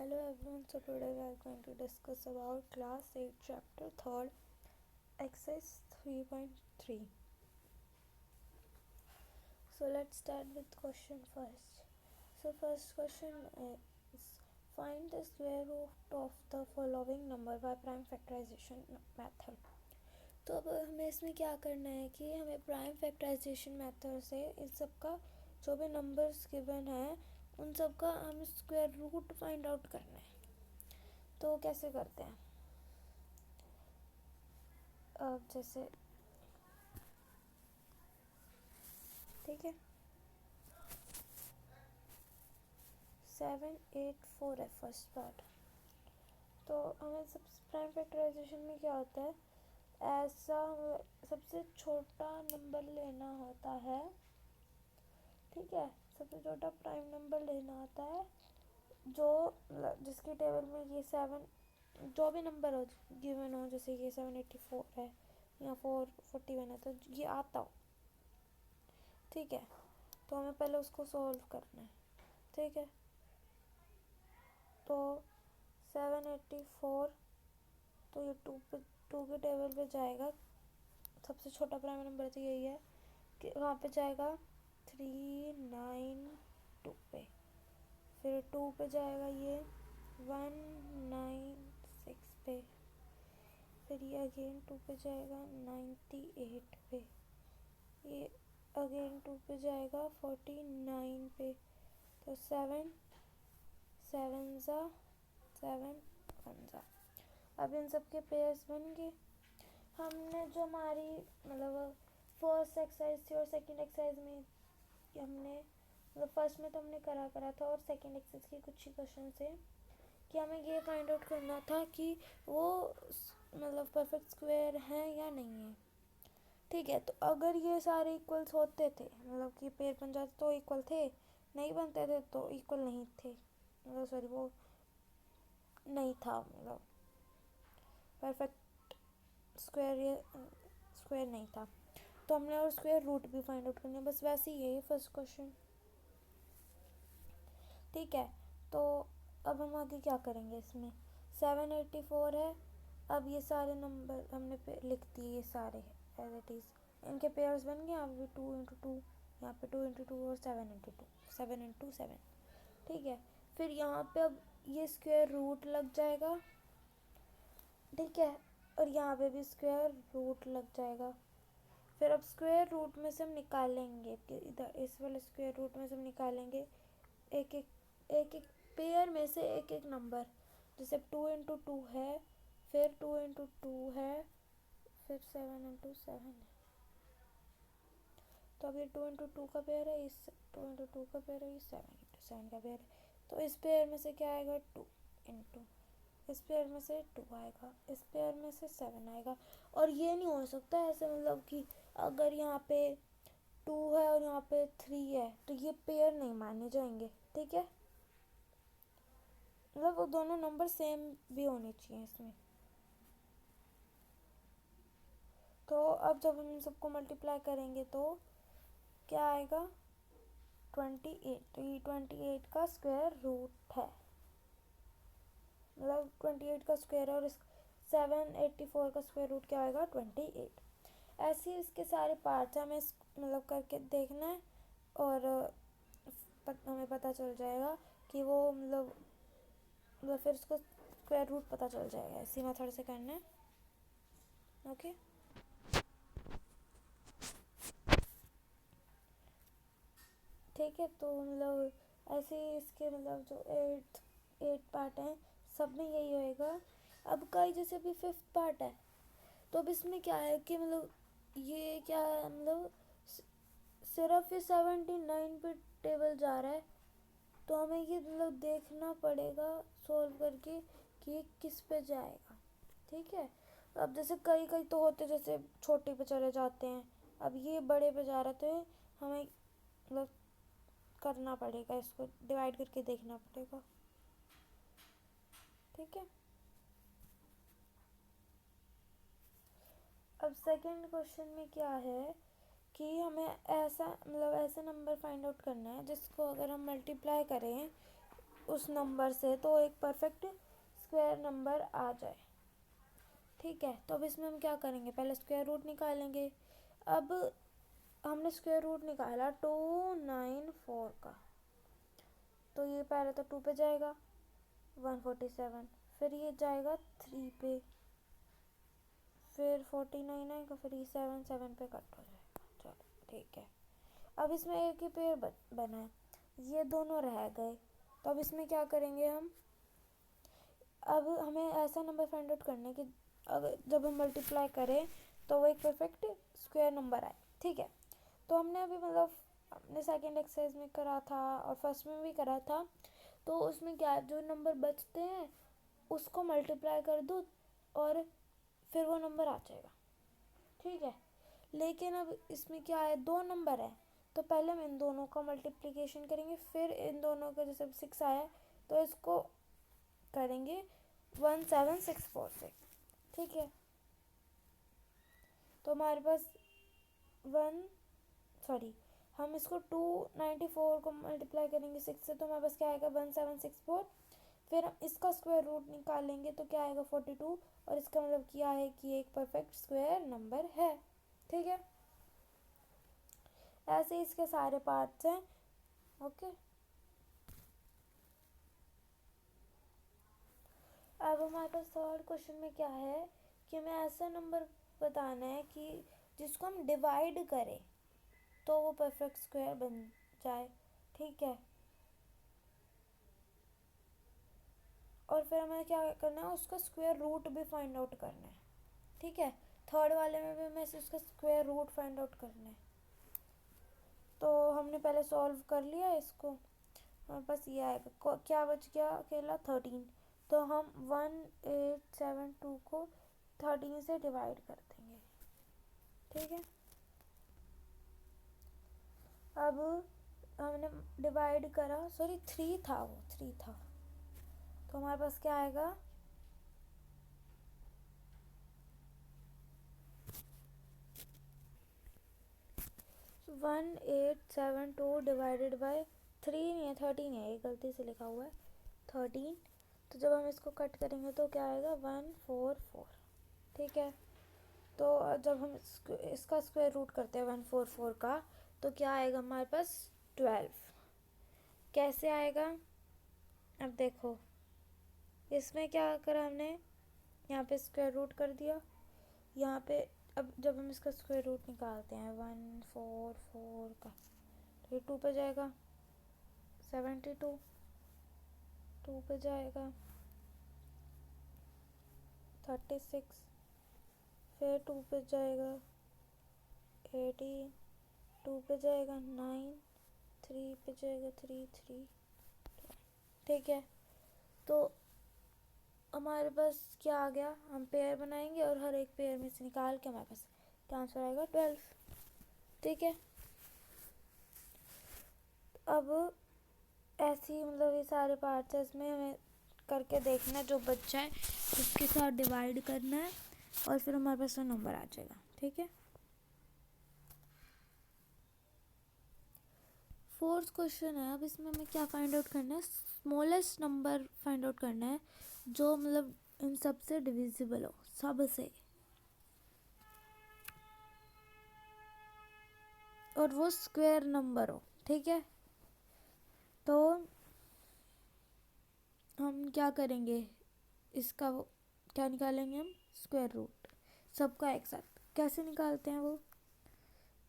Hello everyone, so today we are going to discuss about class 8 chapter 3rd exercise 3.3. So let's start with question first. So first question is find the square root of the following number by prime factorization method. तो अब हमें इसमें क्या करना है कि हमें prime factorisation method से इस सब का जो भी नंबर्स गिवन है उन सब का हमें स्क्वायर रूट फाइंड आउट करना है. तो कैसे करते हैं? अब जैसे ठीक है 784 है फर्स्ट पार्ट. तो हमें सब प्राइम फैक्टराइजेशन में क्या होता है, ऐसा सबसे छोटा नंबर लेना होता है. ठीक है, सबसे छोटा प्राइम नंबर लेना होता है जो जिसकी टेबल में ये 7 जो भी नंबर हो गिवन हो, जैसे ये 784 है या 441 है तो ये आता हो. ठीक है, तो हमें पहले उसको सॉल्व करना है. ठीक है, तो 784 तो ये टू के टेबल पे जाएगा. सबसे छोटा प्राइम नंबर तो यही है कि वहाँ पे जाएगा 392 पे. फिर 2 पे जाएगा ये 196 पे. फिर ये अगेन 2 पे जाएगा 98 पे. ये अगेन 2 पे जाएगा 49 पे. तो 7 7 ज़ा 7 1 ज़ा. अब इन सब के पेयर्स बन गए. हमने जो हमारी मतलब फर्स्ट एक्सरसाइज थी और सेकंड एक्सरसाइज में हमने मतलब फर्स्ट में तो हमने करा था और सेकंड एक्सरसाइज के कुछ ही क्वेश्चन से कि हमें ये फाइंड आउट करना था कि वो मतलब परफेक्ट स्क्वायर है या नहीं है. ठीक है, तो अगर ये सारे इक्वल्स होते थे मतलब कि पेयर बन जाते तो इक्वल थे, नहीं बनते थे तो इक्वल नहीं थे. मतलब सॉरी वो नहीं था मतलब परफेक्ट स्क्वायर नहीं था. तो हमने और स्क्वायर रूट भी फाइंड आउट करना है. बस वैसे ही है ये फर्स्ट क्वेश्चन. ठीक है, तो अब हम आगे क्या करेंगे. इसमें 784 है. अब ये सारे नंबर हमने लिख दिए ये सारे एज इट इज़. इनके पेयर्स बन गए. यहाँ पे 2 इंटू 2, यहाँ पे 2 इंटू 2 और 7 इंटू 2, 7 इंटू 7. ठीक है, फिर यहाँ पे अब ये स्क्वायर रूट लग जाएगा. ठीक है, और यहाँ पे भी स्क्वायर रूट लग जाएगा. फिर अब स्क्वायर रूट में से हम निकालेंगे इधर इस वाले स्क्वायर रूट में से हम निकालेंगे एक एक पेयर में से एक एक नंबर. जैसे 2 इंटू 2 है, फिर 2 इंटू 2 है, फिर 7 इंटू 7 है. तो अब ये 2 इंटू 2 का पेयर है, इस 2 इंटू 2 का पेयर है, ये 7 इंटू 7 का पेयर है. तो इस पेयर में से क्या आएगा 2 इंटू, इस पेयर में से 2 आएगा, इस पेयर में से 7 आएगा. और ये नहीं हो सकता ऐसे मतलब कि अगर यहाँ पे 2 है और यहाँ पे 3 है तो ये पेयर नहीं माने जाएंगे. ठीक है, मतलब वो दोनों नंबर सेम भी होने चाहिए इसमें. तो अब जब हम इन सबको मल्टीप्लाई करेंगे तो क्या आएगा 28. तो ये 28 का स्क्वायर रूट है, मतलब 28 का स्क्वायर है. और 784 का स्क्वायर रूट क्या आएगा 28. ऐसे ही इसके सारे पार्ट्स हमें मतलब करके देखना है और हमें पता चल जाएगा कि वो मतलब फिर उसको स्क्वायर रूट पता चल जाएगा. इसी मेथड से करना है. ओके, ठीक है. तो मतलब ऐसे ही इसके मतलब जो 8 पार्ट हैं सब में यही होएगा. अब का जैसे अभी 5th पार्ट है तो अब इसमें क्या है कि मतलब ये क्या मतलब सिर्फ ये 79 पे टेबल जा रहा है. तो हमें ये मतलब देखना पड़ेगा सॉल्व करके कि ये किस पे जाएगा. ठीक है, अब जैसे कई कई तो होते जैसे छोटे पे चले जाते हैं. अब ये बड़े पे जा रहा तो हमें मतलब करना पड़ेगा, इसको डिवाइड करके देखना पड़ेगा. ठीक है, अब सेकंड क्वेश्चन में क्या है कि हमें ऐसा मतलब ऐसा नंबर फाइंड आउट करना है जिसको अगर हम मल्टीप्लाई करें उस नंबर से तो एक परफेक्ट स्क्वायर नंबर आ जाए। ठीक है, तो अब इसमें हम क्या करेंगे, पहले स्क्वायर रूट निकालेंगे। अब हमने स्क्वायर रूट निकाला 294 का, तो ये पहले तो 2 पे जाएगा 147, फिर ये जाएगा 3 पे, फिर 49 आएगा, फिर ये 7 पे कट हो जाएगा। चलो ठीक है, अब इसमें एक ही पेयर बना है, ये दोनों रह गए। तो अब इसमें क्या करेंगे हम, अब हमें ऐसा नंबर फाइंड आउट करना है कि अगर जब हम मल्टीप्लाई करें तो वो एक परफेक्ट स्क्वायर नंबर आए। ठीक है, तो हमने अभी मतलब अपने सेकेंड एक्सरसाइज में करा था और फर्स्ट में भी करा था, तो उसमें क्या जो नंबर बचते हैं उसको मल्टीप्लाई कर दो और फिर वो नंबर आ जाएगा। ठीक है, लेकिन अब इसमें क्या है, दो नंबर है, तो पहले हम इन दोनों का मल्टीप्लिकेशन करेंगे, फिर इन दोनों का जैसे 6 आया तो इसको करेंगे 1764 से। ठीक है, तो हमारे पास हम इसको 294 को मल्टीप्लाई करेंगे 6 से, तो हमारे पास क्या आएगा 1764। फिर हम इसका स्क्वायर रूट निकालेंगे तो क्या आएगा 42, और इसका मतलब क्या है कि एक परफेक्ट स्क्वायर नंबर है। ठीक है, ऐसे ही इसके सारे पार्ट्स हैं। ओके, अब हमारे पास थर्ड क्वेश्चन में क्या है कि हमें ऐसा नंबर बताना है कि जिसको हम डिवाइड करें तो वो परफेक्ट स्क्वायर बन जाए। ठीक है, और फिर हमें क्या करना है, उसका स्क्वायर रूट भी फाइंड आउट करना है। ठीक है, थर्ड वाले में भी हमें उसका स्क्वायर रूट फाइंड आउट करना है। तो हमने पहले सॉल्व कर लिया इसको, हमारे पास ये आएगा, क्या बच गया अकेला 13, तो हम 1872 को 13 से डिवाइड कर देंगे। ठीक है, अब हमने डिवाइड करा, 3 था, वो 3 था, तो हमारे पास क्या आएगा 1872 डिवाइडेड बाय 3 नहीं है 13 है, ये गलती से लिखा हुआ है 13। तो जब हम इसको कट करेंगे तो क्या आएगा 144। ठीक है, तो जब हम इसका स्क्वायर रूट करते हैं 144 का, तो क्या आएगा हमारे पास 12। कैसे आएगा, अब देखो इसमें क्या करा हमने, यहाँ पे स्क्वायर रूट कर दिया, यहाँ पे अब जब हम इसका स्क्वायर रूट निकालते हैं 144 का, तो ये 2 पे जाएगा 72, 2 पे जाएगा 36, फिर 2 पे जाएगा 18, 2 पे जाएगा 9, 3 पे जाएगा 3। ठीक है, तो हमारे पास क्या आ गया, हम पेयर बनाएंगे और हर एक पेयर में से निकाल के हमारे पास क्या आंसर आएगा 12। ठीक है, अब ऐसी मतलब ये सारे पार्ट्स है, इसमें हमें करके देखना जो बच्चा है उसके साथ डिवाइड करना है और फिर हमारे पास वो नंबर आ जाएगा। ठीक है, फोर्थ क्वेश्चन है, अब इसमें हमें क्या फाइंड आउट करना है, स्मॉलेस्ट नंबर फाइंड आउट करना है जो मतलब इन सब से डिविजिबल हो, सबसे, और वो स्क्वायर नंबर हो। ठीक है, तो हम क्या करेंगे, इसका क्या निकालेंगे हम, स्क्वायर रूट सबका एक साथ। कैसे निकालते हैं वो,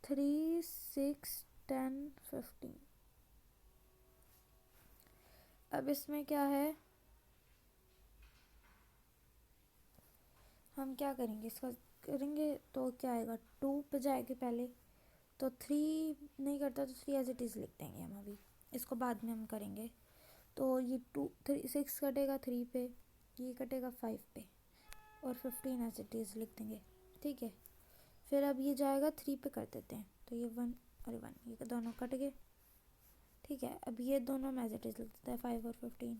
3, 6, 10, 15। अब इसमें क्या है, हम क्या करेंगे, इसका करेंगे तो क्या आएगा 2 पे जाएगी पहले, तो 3 नहीं करता तो 3 एज इट इज़ लिख देंगे हम, अभी इसको बाद में हम करेंगे। तो ये 6 कटेगा 3 पे, ये कटेगा 5 पे, और 15 एज इट इज़ लिख देंगे। ठीक है, फिर अब ये जाएगा 3 पे कर देते हैं, तो ये 1 और 1 ये दोनों कट गए। ठीक है, अब ये दोनों एज इट इज़ लिख देता है 5 और 15,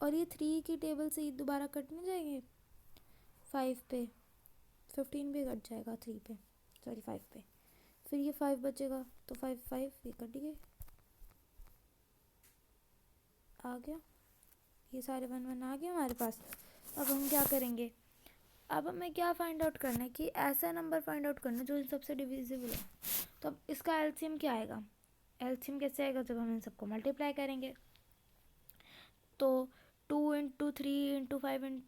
और ये 3 की टेबल से ये दोबारा कटने जाएंगे 5 पे, 15 भी कट जाएगा 3 पे, सॉरी 5 पे, फिर ये 5 बचेगा, तो 5 ये कट गए, आ गया, ये सारे 1 1 आ गए हमारे पास। अब हम क्या करेंगे, अब हमें क्या फाइंड आउट करना है कि ऐसा नंबर फाइंड आउट करना है जो इन सबसे डिविजिबल है। तो अब इसका एलसीएम क्या आएगा, एलसीएम कैसे आएगा, जब हम इन सबको मल्टीप्लाई करेंगे। तो 2 इंटू 3 इंटू 5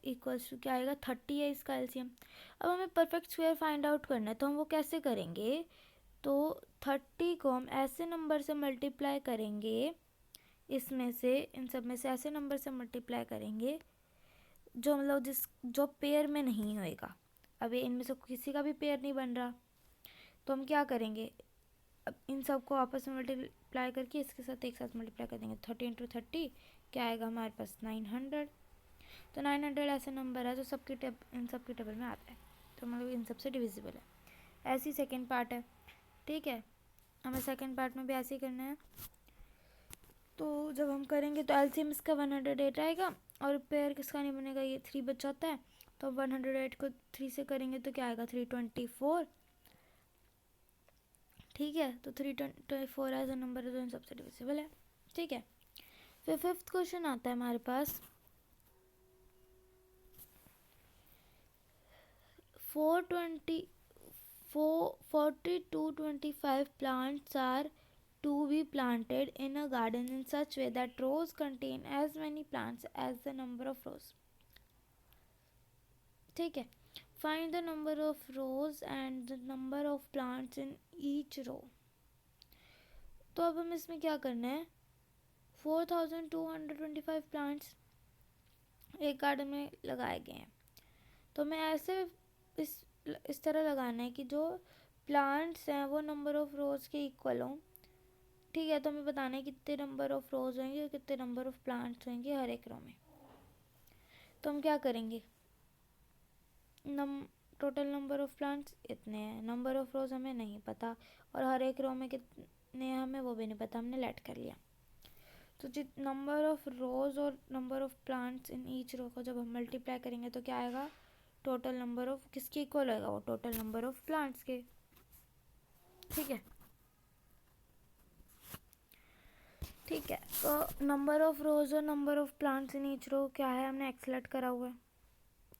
इक्वल्स टू क्या आएगा, 30 है इसका एलसीएम। अब हमें परफेक्ट स्क्वायर फाइंड आउट करना है, तो हम वो कैसे करेंगे, तो 30 को हम ऐसे नंबर से मल्टीप्लाई करेंगे, इसमें से इन सब में से ऐसे नंबर से मल्टीप्लाई करेंगे जो मतलब जो पेयर में नहीं होएगा। अभी इनमें से किसी का भी पेयर नहीं बन रहा, तो हम क्या करेंगे, अब इन सबको आपस में मल्टीप्लाई करके इसके साथ एक साथ मल्टीप्लाई कर देंगे। 30 इंटू 30 क्या आएगा हमारे पास, 900। तो 900 ऐसा नंबर है जो इन सब के टेबल में आता है, तो मतलब इन सबसे डिविजिबल है। ऐसी सेकेंड पार्ट है, ठीक है, हमें सेकेंड पार्ट में भी ऐसे ही करना है। तो जब हम करेंगे तो एलसीएम इसका 108 आएगा, और पेयर किसका नहीं बनेगा, ये 3 बच जाता है, तो 108 को 3 से करेंगे तो क्या आएगा, 324, ठीक है। तो 324 एज अ नंबर है जो इन सबसे डिविजिबल है, ठीक है। फिर फिफ्थ क्वेश्चन आता है हमारे पास, 4225 plants are to be planted in a garden in such way that rows contain as many plants as the number of rows, ठीक है। Find the number of rows and the number of plants in each row। तो अब हम इसमें क्या करना है, 4225 plants एक गार्डन में लगाए गए हैं, तो हमें ऐसे इस तरह लगाना है कि जो प्लांट्स हैं वो नंबर ऑफ रोज के इक्वल हों, ठीक है। तो हमें बताना है कितने नंबर ऑफ रोज होंगे और कितने नंबर ऑफ प्लांट्स होंगे हर एक रो में। तो हम क्या करेंगे, टोटल नंबर ऑफ प्लांट्स इतने हैं, नंबर ऑफ रोज हमें नहीं पता, और हर एक रो में कितने हैं हमें वो भी नहीं पता, हमने लेट कर लिया। तो जित नंबर ऑफ रोज और number of plants in each row को जब हम मल्टीप्लाई करेंगे तो क्या आएगा, टोटल नंबर ऑफ किसके इक्वल होगा, वो टोटल नंबर ऑफ प्लांट्स के, ठीक है। ठीक है, तो नंबर ऑफ रोज और number of plants in each row क्या है, हमने एक्स लेट करा हुआ है,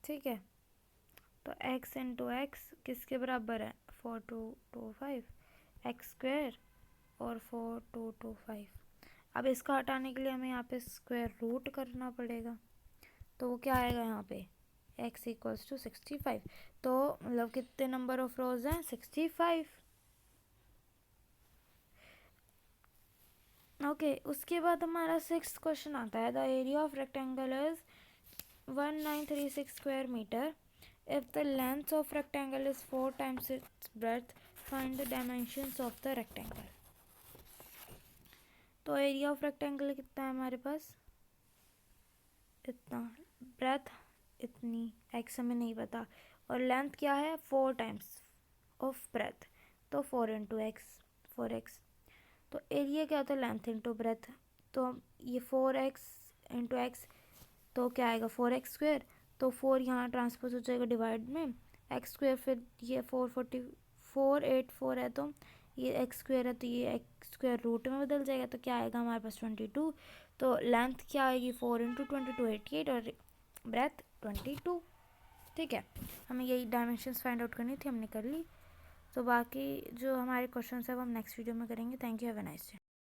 ठीक है। तो x इंटू एक्स किसके बराबर है, 4225 एक्स स्क्वायर और 4225। अब इसको हटाने के लिए हमें यहाँ पे स्क्वायर रूट करना पड़ेगा, तो वो क्या आएगा यहाँ पे, x इक्वल्स टू 65। तो मतलब कितने नंबर ऑफ रोज हैं, 65, ओके। उसके बाद हमारा 6th क्वेश्चन आता है, the area of rectangle is 1936 square metre. If the length of rectangle is 4 times its breadth, find the dimensions of the rectangle। तो एरिया ऑफ रेक्टेंगल कितना है हमारे पास, इतना, ब्रेथ इतनी, एक्स हमें नहीं पता, और लेंथ क्या है 4 टाइम्स ऑफ ब्रेथ, तो 4 इंटू एक्स, 4x। तो एरिया क्या होता है, लेंथ इंटू ब्रेथ, तो ये 4x इंटू एक्स, तो क्या आएगा 4x स्क्वायर, तो 4 यहाँ ट्रांसपोज हो जाएगा डिवाइड में, एक्स स्क्वायर, फिर ये 484 है, तो ये एक्स स्क्वायर है, तो ये एक्स स्क्वायर रूट में बदल जाएगा, तो क्या आएगा हमारे पास 22। तो लेंथ क्या आएगी 4 इंटू 22 88, और ब्रेथ 22, ठीक है। हमें यही डायमेंशंस फाइंड आउट करनी थी, हमने कर ली। तो बाकी जो हमारे क्वेश्चन है वो हम नेक्स्ट वीडियो में करेंगे। Thank you, have a nice day.